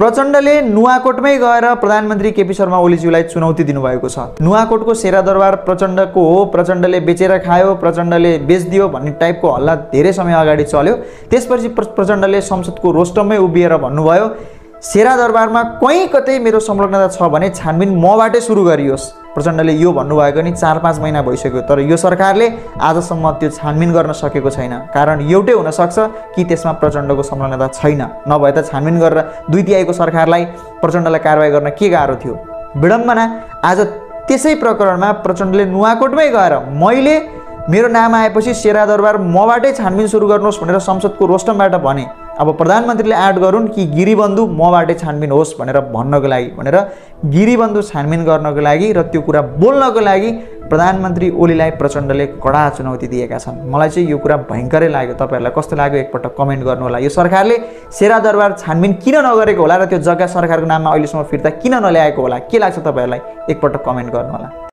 प्रचण्डले नुवाकोटमै गएर प्रधानमन्त्री केपी शर्मा ओलीज्यूलाई चुनौती दिनुभएको छ। नुवाकोटको शेरादरबार प्रचण्डको हो, प्रचण्डले बेचेर खायो, प्रचण्डले बेच्दियो भन्ने टाइपको हल्ला धेरै समय अगाडि चल्यो। त्यसपछि प्रचण्डले संसदको रोस्टममै उभिएर भन्नुभयो शेरादरबारमा कहीँ कतै मेरो संलग्नता छ भने छानबिन मबाटै सुरु गरियोस्। प्रचण्डले यो भन्नुभएको नि 4-5 महिना भइसक्यो, तर यो सरकारले आजसम्म त्यो छानबिन गर्न सकेको छैन। कारण एउटै हुन सक्छ कि त्यसमा प्रचण्डको संलग्नता छैन, नभए त छानबिन गरेर 2/3 सरकारलाई प्रचण्डलाई कारबाही गर्न के गाह्रो थियो। विडम्बना आज त्यसै प्रकरणमा प्रचण्डले नुवाकोटमै गएर मैले मेरो नाम आएपछि शेरादरबार मबाटै छानबिन सुरु गर्नुहोस् भनेर संसदको रोस्टमबाट भने। अब प्रधानमन्त्रीले आँट गरून् कि गिरीबन्धु मबाटै छानबिन होस् भनेर भन्नको लागि, भनेर गिरीबन्धु छानबिन गर्नको लागि र त्यो कुरा बोल्नको लागि प्रधानमन्त्री ओलीलाई प्रचण्डले कडा चुनौती दिएका छन्। मलाई चाहिँ यो कुरा भयङ्करै लाग्यो। तपाईँहरूलाई कस्तो लाग्यो एकपल्ट कमेन्ट गर्नु होला। यो सरकारले शेरादरबार छानबिन किन नगरेको होला र त्यो जग्गा सरकारको नाममा अहिलेसम्म फिर्ता किन नल्याएको होला, के लाग्छ तपाईँहरूलाई एकपल्ट कमेन्ट गर्नु होला।